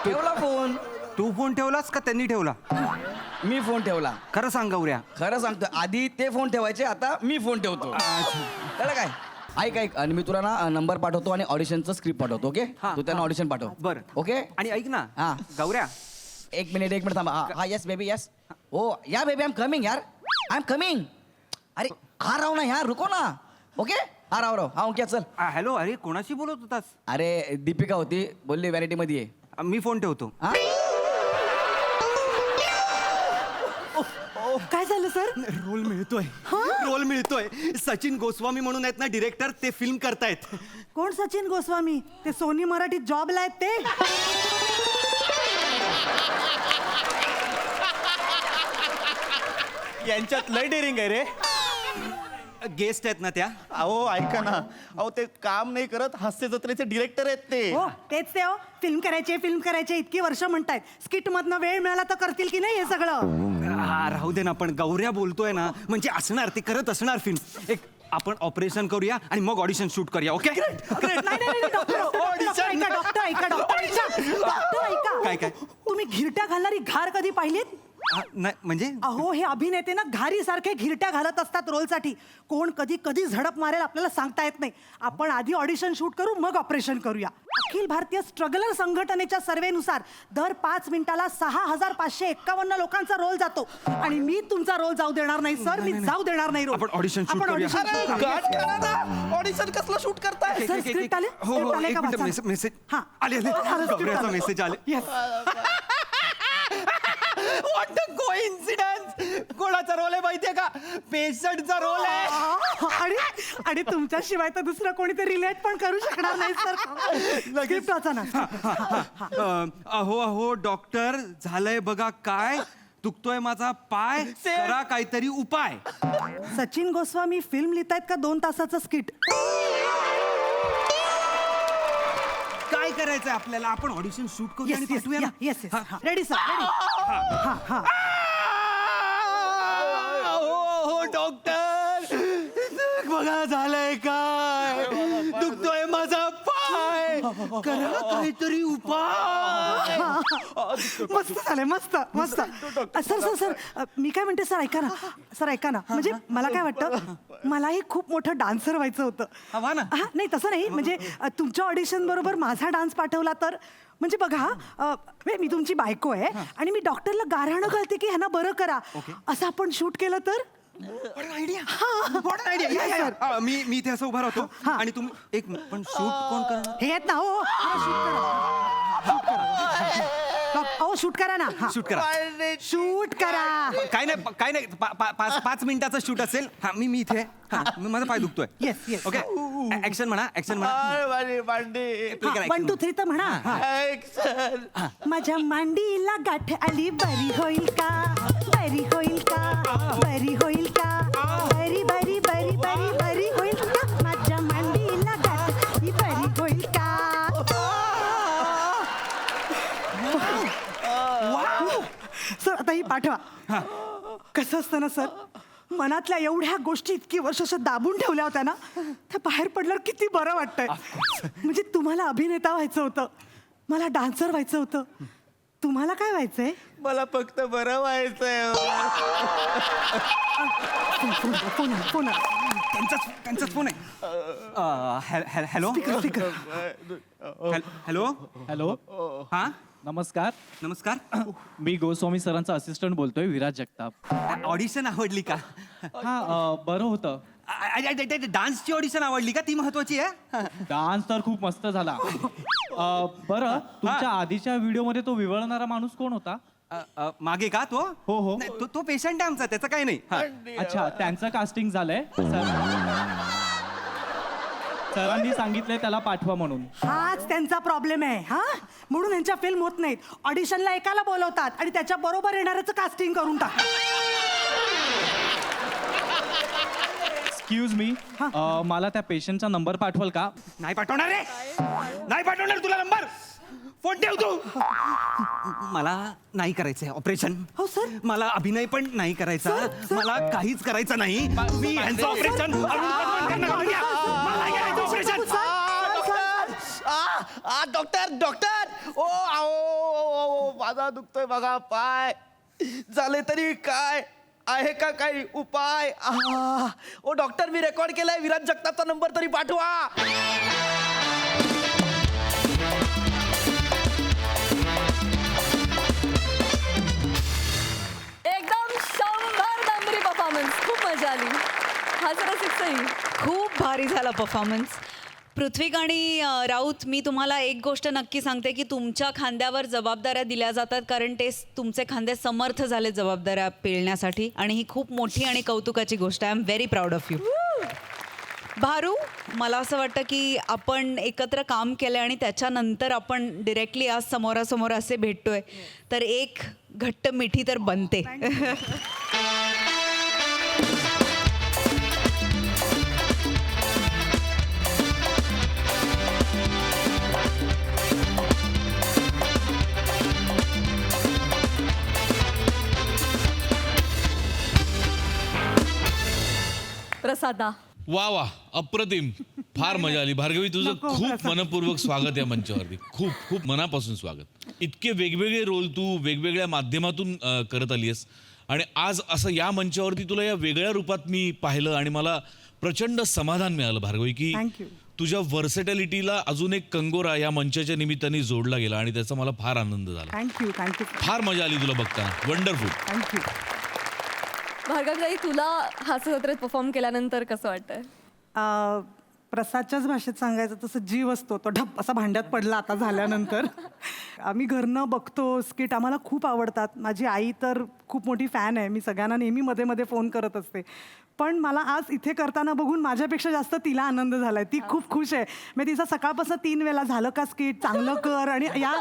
ठेवला फोन. तू फोन ठेवलास का त्यांनी ठेवला? मी फोन ठेवला. खरं सांग गौऱ्या. खरं सांगतो, आधी ते फोन ठेवायचे, आता मी फोन ठेवतो. कळलं काय? ऐक आणि मी तुला ना नंबर पाठवतो आणि ऑडिशनचं स्क्रिप्ट पाठवतो. ओके तू त्यांना ऑडिशन पाठव. बरं. ओके. आणि ऐक ना हा. गौऱ्या, एक मिनिट थांबा. हा yes baby yes. Oh yeah baby, I am coming यार, आय एम कमिंग. अरे हा राव ना यार, रुको ना. ओके हा राव हा ओके चल. हॅलो. अरे कोणाशी बोलत होतास? अरे दीपिका होती, बोलली व्हॅनिटी मध्ये ये. मी फोन ठेवतो. हा? काय झालं सर? रोल मिळतोय. सचिन गोस्वामी म्हणून आहेत ना डिरेक्टर, ते फिल्म करतायत. कोण सचिन गोस्वामी? ते सोनी मराठीत जॉबला आहेत ते? यांच्यात लय डेअरिंग आहे रे. गेस्ट आहेत ना त्या. अहो ऐका ना, अहो ते काम नाही करत, हास्य जत्रेचे डिरेक्टर आहेत ते. हो तेच ते हो, फिल्म करायचे इतकी वर्ष म्हणतायत. स्किट मधनं वेळ मिळाला तर करतील की नाही हे सगळं? राहू दे ना, पण गौऱ्या बोलतोय ना, म्हणजे असणार, ते करत असणार फिल्म. एक आपण ऑपरेशन करूया आणि मग ऑडिशन शूट करूया. ओके? नाही, डॉक्टर ऐका. काय? तुम्ही घिरट्या घालणारी घार कधी पाहिलीत? नाही म्हणजे अहो हे अभिनेते ना घारी सारखे घिरट्या घालत असतात रोलसाठी. कोण कधी झडप मारेल आपल्याला सांगता येत नाही. आपण आधी ऑडिशन शूट करू, मग ऑपरेशन करूया. अखिल भारतीय स्ट्रगलर संघटनेच्या सर्वेनुसार दर 5 मिनिटाला 6,551 लोकांचा रोल जातो. आणि मी तुमचा रोल जाऊ देणार नाही सर, मी जाऊ देणार नाही रोल. आपण audition shoot करूया. ऑडिशन कसलं शूट करताय? सर स्क्रिप्ट आले? हो Script आले का वाचा? मेसेज हा. आले गौऱ्याचा मेसेज आले. Yes. What a coincidence. कोणाचा रोल आहे माहितीये का? पेशंटचा रोल आहे. आणि तुमच्याशिवाय तर दुसरं कोणीतरी रिलेट पण करू शकणार नाही सर. स्क्रिप्ट वाचा ना. अहो डॉक्टर, झालंय बघा काय, दुखतोय माझा पाय, करा काहीतरी उपाय. सचिन गोस्वामी फिल्म लिहितायत का 2 तासाचं स्किट? काय करायचंय आपल्याला? आपण ऑडिशन शूट करूया आणि पाठवूया ना. Yes ready sir ready. हो डॉक्टर, बघा झालंय काय, दुखतोय माझा पाय, करा काहीतरी उपाय. मस्त झालंय, मस्त. सर मी काय म्हणते, सर ऐका ना. म्हणजे मला काय वाटतं, मलाही खूप मोठं डान्सर व्हायचं होतं. हवा ना. नाही तसं नाही, म्हणजे तुमच्या ऑडिशन बरोबर माझा डान्स पाठवला तर, म्हणजे बघा मी तुमची बायको आहे आणि मी डॉक्टरला गाऱ्हाणं घालते की ह्यांना बरं करा, असं आपण शूट केलं तर. आयडिया. मी इथे असं उभा राहतो आणि तुम्ही एक पण शूट कोण करणार? हे आहेत ना. हो शूट करा ना. शूट करा. शूट करा. काय नाही 5 मिनिटाचा शूट असेल. हा मी इथे आहे. माझा पाय दुखतोय. येस. ओके, ऍक्शन म्हणा. मांडी. 1 2 3 तर म्हणा. माझ्या मांडीला गाठ आली, बरी होईल का? बरी होईल का? बरी होईल का? बरी बरी बरी बरी बरी होईल का? माझ्या मांडीला गाठ ही बरी होईल का? सर आता ही पाठवा. कसं असतं ना सर, मनातल्या एवढ्या गोष्टी इतकी वर्ष दाबून ठेवल्या होत्या ना, त्या बाहेर पडल्यावर किती बरं वाटतंय. म्हणजे तुम्हाला अभिनेता व्हायचं होतं, मला डान्सर व्हायचं होतं. तुम्हाला काय व्हायचंय? मला फक्त बरं व्हायचंय. फोन त्यांचाच फोन आहे. हॅलो हॅलो हा नमस्कार. मी गोस्वामी सरांचा असिस्टंट बोलतोय, विराज जगताप. ऑडिशन आवडली का? हा बरं होतं. डान्सची ऑडिशन आवडली का? ती महत्वाची आहे. डान्स तर खूप मस्त झाला. बरं, तुमच्या आधीच्या व्हिडिओमध्ये तो विवळणारा माणूस कोण होता? मागे का तो? हो. नाही, तो पेशंट आहे आमचा, त्याचं काही नाही. अच्छा, त्यांचं कास्टिंग झालंय. सरांनी सांगितलंय त्याला पाठवा म्हणून. हाच त्यांचा प्रॉब्लेम आहे. हा म्हणून यांच्या फिल्म होत नाहीत. ऑडिशनला एकाला बोलवतात आणि त्याच्या बरोबर येणाऱ्याचं कास्टिंग करून टाकतात. एक्सक्यूज मी, मला त्या पेशंटचा नंबर पाठवाल का? नाही पाठवणार रे, नाही पाठवणार तुला नंबर. फोन ठेव तू. मला नाही करायचंय ऑपरेशन. हो सर. मला अभिनय पण नाही करायचा. मला काहीच करायचं नाही. मी यांचं ऑपरेशन डॉक्टर. ओ माझा दुखतोय बघा पाय. झाले तरी काय आहे का काही उपाय? ओ डॉक्टर, मी रेकॉर्ड केलाय, विराज जगतापचा नंबर तरी पाठवा. एकदम 100 नंबरी परफॉर्मन्स. खूप मजा आली. हा जरा शिक्षही खूप भारी झाला परफॉर्मन्स. पृथ्वीक आणि राऊत, मी तुम्हाला एक गोष्ट नक्की सांगते की तुमच्या खांद्यावर जबाबदाऱ्या दिल्या जातात, कारण ते तुमचे खांदे समर्थ झाले जबाबदाऱ्या पेलण्यासाठी, आणि ही खूप मोठी आणि कौतुकाची गोष्ट आहे. I am very proud of you. भारू, मला असं वाटतं की आपण एकत्र काम केलं आणि त्याच्यानंतर आपण डिरेक्टली आज समोरासमोर असे भेटतोय, तर एक घट्ट मिठी तर बनते. साधा. वा वा अप्रतिम, फार मजा आली. भार्गवी तुझं खूप मनपूर्वक स्वागत या मंचावरती. खूप खूप मनापासून स्वागत. इतके वेगवेगळे रोल तू वेगवेगळ्या माध्यमातून करत आली आहेस आणि आज असं या मंचावरती तुला या वेगळ्या रूपात मी पाहिलं आणि मला प्रचंड समाधान मिळालं भार्गवी की थँक्यू. तुझ्या व्हर्सेटॅलिटीला अजून एक कंगोरा या मंचाच्या निमित्ताने जोडला गेला आणि त्याचा मला फार आनंद झाला. थँक्यू थँक्यू फार मजा आली तुला बघताना. वंडरफुल. थँक्यू. भार्गवताई, तुला हास्य जत्रेत परफॉर्म केल्यानंतर कसं वाटतंय? प्रसादच्याच भाषेत सांगायचं तसं जीव असतो तो ढप असा भांड्यात पडला आता झाल्यानंतर. आम्ही घरनं बघतो स्किट, आम्हाला खूप आवडतात. माझी आई तर खूप मोठी फॅन आहे. मी सगळ्यांना नेहमी मध्ये मध्ये फोन करत असते. पण मला आज इथे करताना बघून माझ्यापेक्षा जास्त तिला आनंद झालाय. ती खूप खुश आहे. मी तिचा सकाळपासून 3 वेळा झालं का स्किट, चांगलं कर आणि या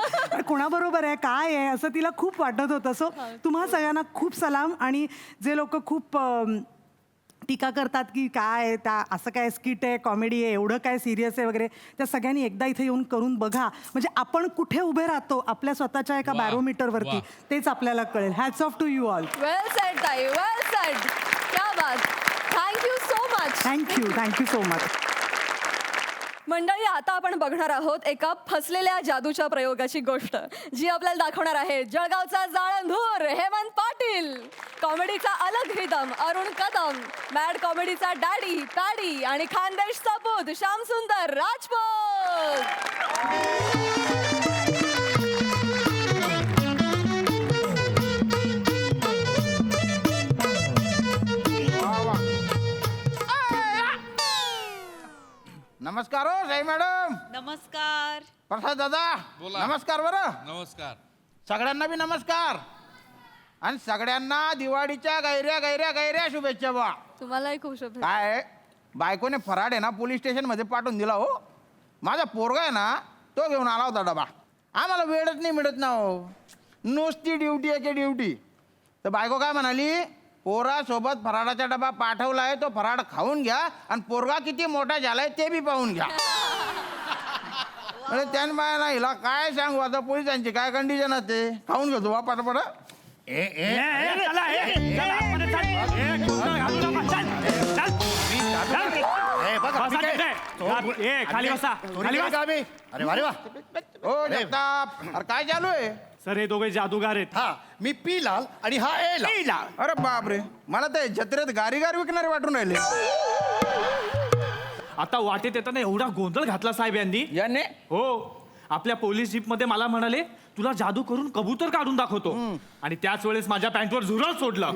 कोणाबरोबर आहे काय आहे असं तिला खूप वाटत होतं. सो तुम्हा सगळ्यांना खूप सलाम. आणि जे लोक खूप टीका करतात की काय त्या असं काय स्किट आहे, कॉमेडी आहे, एवढं काय सिरियस आहे वगैरे, त्या सगळ्यांनी एकदा इथे येऊन करून बघा. म्हणजे आपण कुठे उभे राहतो आपल्या स्वतःच्या एका बॅरोमीटरवरती तेच आपल्याला कळेल. Hats off to you all. Well said ताई, वेल सेड. क्या बात. Thank you so much. Thank you so much. मंडळी, आता आपण बघणार आहोत एका फसलेल्या जादूच्या प्रयोगाची गोष्ट, जी आपल्याला दाखवणार आहे जळगावचा जाळंधूर हेमंत पाटील, कॉमेडीचा अलग रिदम अरुण कदम, मॅड कॉमेडीचा डॅडी पॅडी आणि खानदेश सपूत श्यामसुंदर राजपूत. नमस्कार हो साई मॅडम. नमस्कार. प्रसाद दादा नमस्कार. बरं नमस्कार. सगळ्यांना बी नमस्कार आणि सगळ्यांना दिवाळीच्या गैऱ्या गैऱ्या गैऱ्या शुभेच्छा. बा तुम्हालाही खूप शुभेच्छा. काय बायकोने फराड आहे ना पोलीस स्टेशन मध्ये पाठवून दिला हो. माझा पोरगा आहे ना तो घेऊन आला होता डबा. आम्हाला वेळच नाही मिळत ना हो. नुसती ड्युटी आहे की ड्युटी. तर बायको काय म्हणाली, पोरासोबत फराडाचा डबा पाठवलाय तो फराड खाऊन घ्या आणि पोरगा किती मोठा झालाय ते बी पाहून घ्या. म्हणजे त्यान बाय ना हिला काय सांगू आता पोलिसांची काय कंडिशन असते. खाऊन घेतो बा पटापट. अरे वा रे वा. हो जगताप, अरे काय चालू आहे. सर हे दोघे जादूगार आहेत. हा, मी पी लाल आणि हा ए लाल. अरे बापरे, मला ते जत्रेत गारीगार विकणारे वाटून राहिले. आता वाटेत येताना एवढा गोंधळ घातला साहेब यांनी. याने हो, आपल्या पोलीस जीप मध्ये मला म्हणाले तुला जादू करून कबूतर काढून दाखवतो आणि त्याच वेळेस माझ्या पॅन्टवर झुरळ सोडलं.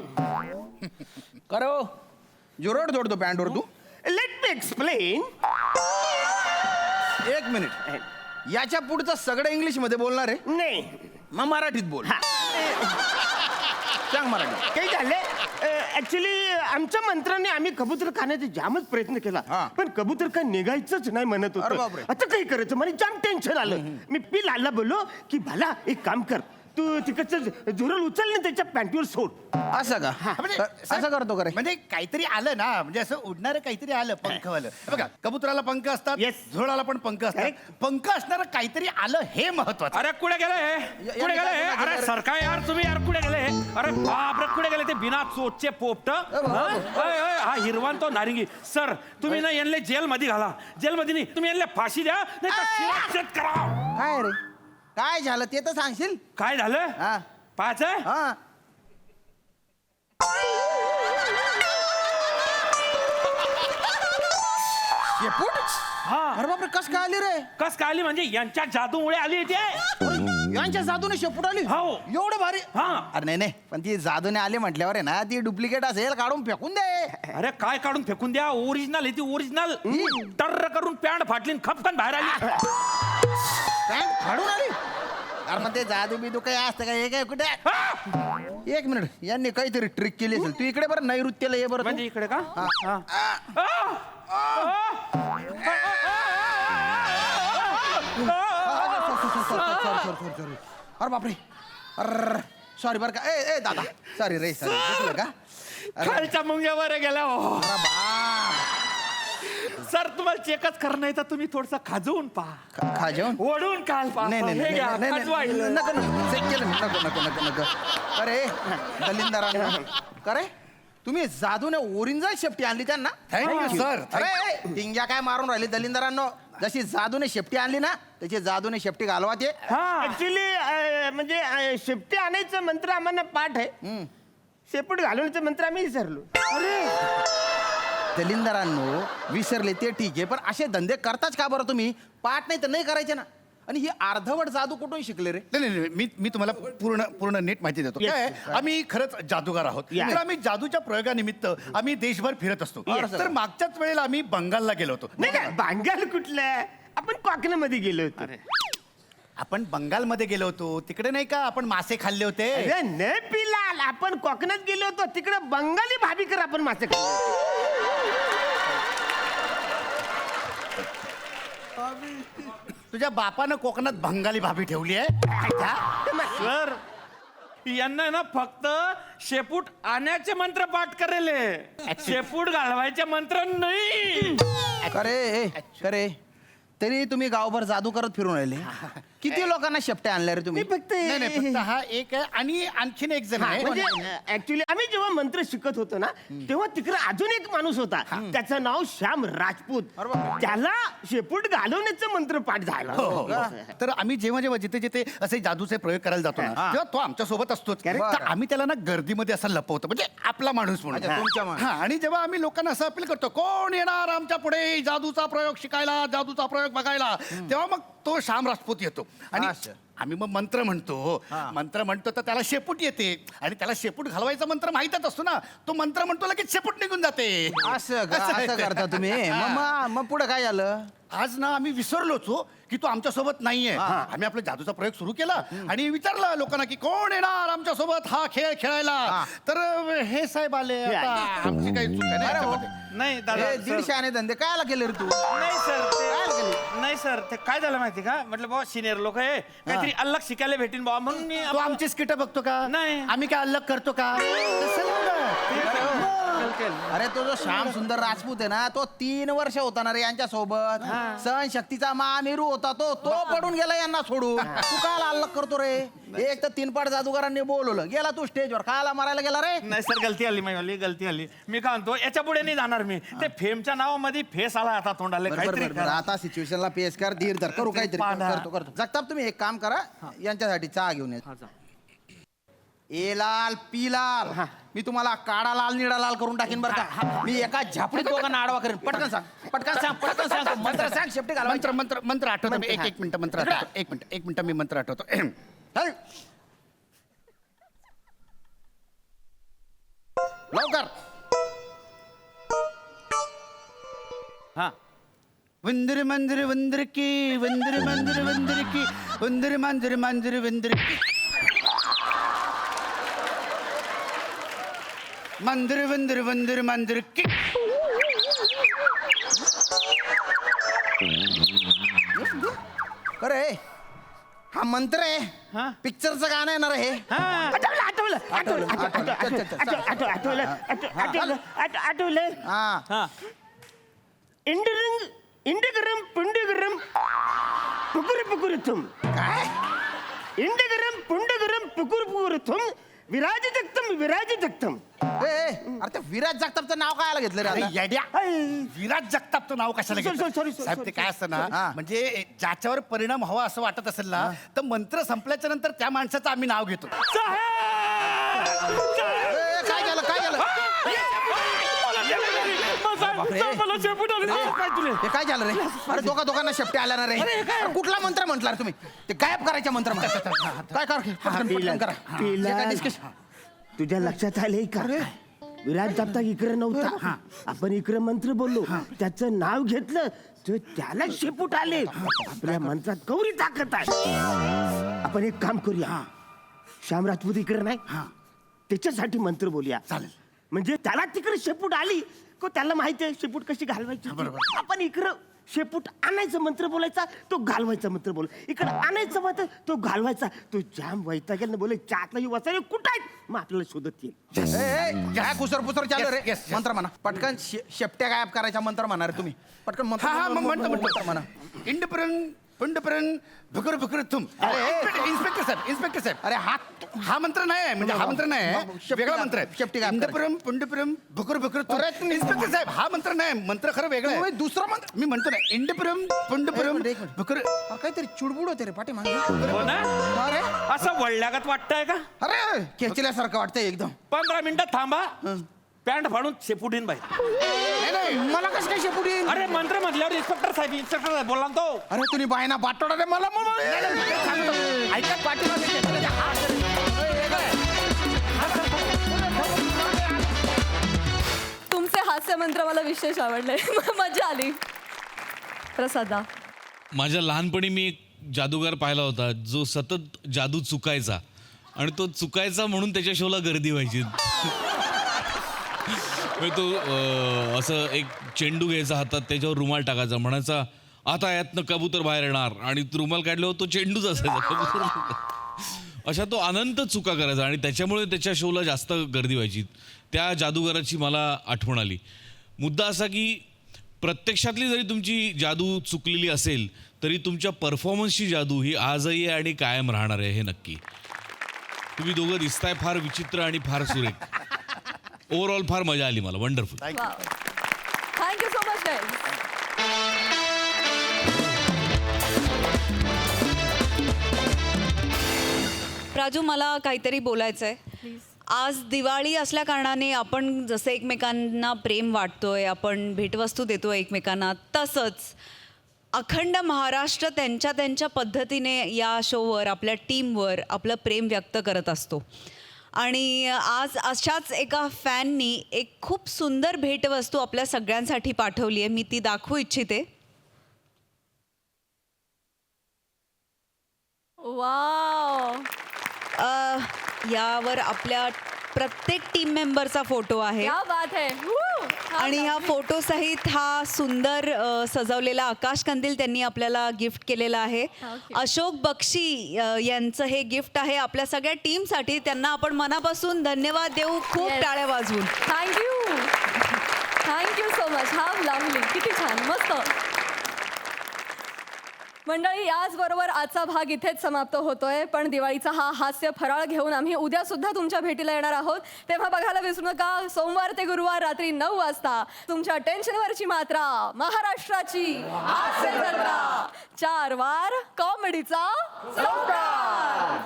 करो जुरोड जोडतो पॅन्टवर तू. Let me explain. एक मिनिट, याच्या पुढचं सगळं इंग्लिश मध्ये बोलणार आहे. नाही मग मराठीत बोल. सांग मराठी. काही झाले ऍक्च्युली आमच्या मंत्र्याने आम्ही कबूतर खाण्याचा जामच प्रयत्न केला. हा. पण कबूतर काय निघायचंच नाही म्हणत अरे होतं. बापरे. आता काही करायचं मला जाम टेन्शन आलं. मी पिलाला बोललो की भला एक काम कर, तू तिकडचं झुरळ उचल ना त्याच्या पॅन्टीवर सोड. असं का. म्हणजे असं करतो का रे. म्हणजे काहीतरी आलं ना, म्हणजे असं उडणारं काहीतरी आलं पंखवालं. बघा, कबुतराला पंख असतात, Yes. झुरळाला पण पंख असतात. पंख असणारं काहीतरी आलं हे महत्वाचं. अरे कुठे गेले कुठे गेले? अरे सरकार यार तुम्ही यार कुठे गेले? अरे बापरे कुठे गेले ते बिना चोटचे पोपट? हा हिरवान तो नारिंगी. सर तुम्ही ना यांना जेलमध्ये घाला. जेलमध्ये नाही, तुम्ही यांना फाशी द्या नाही तर शिरच्छेद करा. काय रे काय झालं ते तर सांगशील. काय झालं? हा पाच आहे. हा. शेपूट. हा. अरे बापरे, कस काय आली रे. कस काय आली म्हणजे यांच्या जादूमुळे आली ते. यांच्या जादूने शेपूट आली. हो. एवढं भारी. हा. अरे नाही नाही, पण ती जादूने आली म्हटल्यावर आहे ना, ती डुप्लिकेट असेल, काढून फेकून दे. अरे काय काढून फेकून द्या. ओरिजिनल आहे ती ओरिजिनल. टर्र करून पॅन्ट फाटली आणि खपकन बाहेर आली. पॅन्ट फाडून आली. अरे पण ते जादू बिदू काही असतं का हे काय कुठे. एक मिनिट, यांनी काहीतरी ट्रिक केली असेल. तू इकडे बरं नैऋत्यला ये बरं. म्हणजे इकडे का? अरे बापरे. अरे सॉरी बरं का. ए दादा सॉरी रे. सॉरी का. खालच्या मुंग्यावर गेला. अरे बाप. सर तुम्हाला चेकच करणं आहे तर तुम्ही थोडस खाजवून पहा. खा जेवण. ओढून काल पहा. नाही नाही हे घ्या, नाही नाही, खाजवा नाही इथं. नको नको चेक केलं नको नको नको नको नको. अरे दलिंदरा. अरे तुम्ही जादूने ओरिजिनल शेपटी आणली त्यांना थँक्यू सर. अरे टिंग्या काय मारून राहिली दलिंदरांनो. जशी जादूने शेपटी आणली ना त्याची जादूने शेपटी घालवा ते. ऍक्च्युली म्हणजे शेपटी आणायचं मंत्र आम्हाला पाठ आहे. शेपूट घालवण्याचं मंत्र आम्ही विसरलो. दलिंदरांनो विसरले ते ठीक आहे पण असे धंदे करताच का बरं तुम्ही? पाठ नाही तर नाही करायचे ना. आणि ही अर्धवट जादू कुठून शिकले रे? नाही, मी तुम्हाला पूर्ण नीट माहिती देतो. Yes. काय आम्ही खरंच जादूगार आहोत. Yeah. तर आम्ही जादूच्या प्रयोगानिमित्त आम्ही देशभर फिरत असतो. Yes. तर मागच्याच वेळेला आम्ही बंगालला गेलो होतो. नाही काय बांगाल कुठलं? आपण कोकणामध्ये गेलो होतो. आपण बंगालमध्ये गेलो होतो तिकडे नाही का आपण मासे खाल्ले होते. अरे न पिलाल, आपण कोकणात गेलो होतो तिकडे बंगाली भाभीकर आपण मासे तुझ्या बापानं कोकणात बंगाली भाभी ठेवली आहे. सर यांना ना फक्त शेपूट आणायचे मंत्र पाठ करेल, शेपूट घालवायचे मंत्र नाही. करे तरी तुम्ही गावभर जादू करत फिरून राहिले. किती लोकांना शेपट्या आणल्या रे तुम्ही? फक्त नाही फक्त हा एक आहे आणि आणखीन एक जण आहे. म्हणजे ऍक्च्युली आम्ही जेव्हा मंत्र शिकत होतो ना तेव्हा तिकडे अजून एक माणूस होता. त्याचं नाव श्याम राजपूत. त्याला शेपूट घालवण्याचं मंत्र पाठ झाला. तर आम्ही जेव्हा जिथे जिथे असे जादूचे प्रयोग करायला जातो ना तेव्हा तो आमच्या सोबत असतोच. तर आम्ही त्याला ना गर्दीमध्ये असं लपवतो म्हणजे आपला माणूस अच्छा, तुमच्या म्हणून. माणूस. हा आणि जेव्हा आम्ही लोकांना असं अपील करतो कोण येणार आमच्या पुढे जादूचा प्रयोग शिकायला जादूचा प्रयोग बघायला तेव्हा मग तो श्याम राजपूत येतो आणि अच्छा. आम्ही मग मंत्र म्हणतो तर त्याला शेपूट येते आणि त्याला शेपूट घालवायचा मंत्र माहीतच असतो ना. तो मंत्र म्हणतो लगेच शेपूट निघून जाते. असं करता तुम्ही. मग पुढे काय झालं? आज ना आम्ही विसरलोच हो की तो आमच्या सोबत नाहीये. आम्ही आपला जादूचा प्रयोग सुरू केला आणि विचारलं लोकांना की कोण येणार आमच्या सोबत हा खेळ खेळायला. तर हे साहेब आले. आता आमची काही चूक आहे ना याच्यामध्ये. नाही दादा हे सर. 150 धंदे काय केले रे तू? नाही सर ते काय झालं माहिती का? म्हटलं बाबा सिनियर लोक आहे काहीतरी अलग शिकायला भेटीन बाबा म्हणून मी तो आमची स्किट बघतो का? नाही. आम्ही काय अलग करतो का? अरे तो जो श्याम सुंदर राजपूत आहे ना तो 3 वर्ष होता ना रे यांच्या सोबत. सहन शक्तीचा महामेरू होता तो पडून गेला यांना सोडून. तू काय अलग करतो रे? एक तर 3 पाठ जादूगारांनी बोलवलं गेला तू स्टेजवर कायला मारायला गेला रे? नाही सर गलती आली. मी काय म्हणतो याच्या पुढे नाही जाणार मी. ते फेमच्या नावामध्ये फेस आला आता तोंडाले काहीतरी बरं, आता सिच्युएशनला पेस कर धीर धर करू काहीतरी करतो. जगताप तुम्ही एक काम करा यांच्यासाठी चहा घेऊन ये. ए लाल पी लाल मी तुम्हाला काळा लाल निळा लाल करून टाकीन बरं का. मी एका झापडीत दोघांना आडवा करेन. पटकन सांग मंत्र सांग शेपटी घाल. मंत्र आठवतो मी. एक मिनिट मंत्र आठवतो. एक मिनिट मी मंत्र आठवतो. लवकर. वंदर मंदिर वंदर की वंदर मंदिर वंदर की वंदर मंदिर मंदिर वंदर की मंदिर वंदर वंदर मंदिर की. अरे हा मंत्र आहे पिक्चरचं गाणं आहे ना रे हे? आठवलं. इंडगरम पुंडगरम पुकुर पुकुर तुम. काय? इंडगरम पुंडगरम पुकुर पुकुर तुम विराज जगतम. अरे ते विराज जगतापचं नाव काय घेतलं रे अरे आता? येड्या. विराट जगतापचं नाव कशाला घेतलं? sorry, साहेब ते काय असतं ना म्हणजे ज्याच्यावर परिणाम हवा असं वाटत असेल ना तर मंत्र संपल्याच्या नंतर त्या माणसाचं आम्ही नाव घेतो. काय झालं हे काय झालं रे? अरे दोघांना शेपटी आल्या ना रे? अरे कुठला मंत्र म्हटला रे तुम्ही? ते गायब करायचा मंत्र काय कर. तुझ्या लक्षात आले का? विराट जागता इकडे नव्हता. आपण इकडे मंत्र बोललो त्याचं नाव घेतलं तर त्याला शेपूट आले. आपल्या मंत्रात गौरी ताकद आहे. आपण एक काम करूया. श्याम राजपूत इकडे नाही त्याच्यासाठी मंत्र बोलूया. चालेल. म्हणजे त्याला तिकडे शेपूट आली को त्याला माहिती आहे शेपूट कशी घालवायची. आपण इकडं शेपूट आणायचं मंत्र बोलायचा तो घालवायचा मंत्र बोल. इकडे आणायचं मंत्र तो घालवायचा. तो जाम वैतागेल ना बोले चाकला वसारे कुठं आहेत मग आपल्याला शोधत येईल. काय कुसर चालू रे? मंत्र म्हणा पटकन. शेपट्या गायब करायचा मंत्र म्हणा रे तुम्ही पटकन. मंत्र म्हणा. इंडपुरन पुंडपरन भुकर भुकर तुम इन्स्पेक्टर साहेब अरे हा मंत्र नाही म्हणजे हा मंत्र नाही वेगळा मंत्र आहे इंडपरम पुंडपरम भुकर भुकर तुम इन्स्पेक्टर साहेब हा मंत्र नाही मंत्र खरं वेगळं आहे दुसरा मंत्र मी म्हणतो ना इंडपरम पुंडपरम भुकर काहीतरी चुडबुड होते रे पाठी मागे हो ना अरे असं वळल्यागत वाटतंय का अरे खेचल्यासारखं वाटतंय एकदम 15 मिनिटं थांबा पॅन्ट फाडून शेपुटीन बाहेर नाही मला कसं काय शेपुटीन अरे मंत्र म्हटल्यावर इन्स्पेक्टर साहेब बोलला ना तो अरे तुम्ही बायना बाटोडा रे मला ऐका तुमचे हास्य मंत्र मला विशेष आवडले मजा आली. प्रसादा, माझ्या लहानपणी मी एक जादूगार पाहिला होता जो सतत जादू चुकायचा आणि तो चुकायचा म्हणून त्याच्या शोला गर्दी व्हायची. म्हणजे तो असं एक चेंडू घ्यायचा हातात त्याच्यावर रुमाल टाकायचा म्हणायचा आता यातनं कबूतर बाहेर येणार आणि रुमाल काढल्यावर तो चेंडूच असायचा कबूतर. अशा तो अनंत चुका करायचा आणि त्याच्यामुळे त्याच्या शोला जास्त गर्दी व्हायची. त्या जादूगाराची मला आठवण आली. मुद्दा असा की प्रत्यक्षातली जरी तुमची जादू चुकलेली असेल तरी तुमच्या परफॉर्मन्सची जादू ही आजही आहे आणि कायम राहणार आहे हे नक्की. तुम्ही दोघं दिसताय फार विचित्र आणि फार सुरेख. ओव्हरऑल फार मजा आली मला. Wonderful. Thank you so much guys. Raju, मला काहीतरी बोलायचं आहे. आज दिवाळी असल्या कारणाने आपण जसं एकमेकांना प्रेम वाटतोय, आपण भेटवस्तू देतोय एकमेकांना, तसंच अखंड महाराष्ट्र त्यांच्या त्यांच्या पद्धतीने या शोवर आपल्या टीमवर आपलं प्रेम व्यक्त करत असतो. आणि आज अशाच एका फॅननी एक खूप सुंदर भेटवस्तू आपल्या सगळ्यांसाठी पाठवली आहे. मी ती दाखवू इच्छिते. वाव. यावर आपल्या प्रत्येक टीम मेंबरचा फोटो आहे. क्या बात है. आणि ह्या फोटो सहित हा सुंदर सजवलेला आकाश कंदील त्यांनी आपल्याला गिफ्ट केलेला आहे. अशोक बक्षी यांचं हे गिफ्ट आहे आपल्या सगळ्या टीमसाठी. त्यांना आपण मनापासून धन्यवाद देऊ. खूप टाळ्या वाजवून. Thank you so much. हा लवली. किती छान. मस्त. मंडळी, याचबरोबर आजचा भाग इथेच समाप्त होतोय. पण दिवाळीचा हा हास्य फराळ घेऊन आम्ही उद्या सुद्धा तुमच्या भेटीला येणार आहोत. तेव्हा बघायला विसरू नका, सोमवार ते गुरुवार रात्री 9 वाजता तुमच्या टेन्शनवरची मात्रा महाराष्ट्राची हास्य जत्रा. 4 वार कॉमेडीचा सम्राट.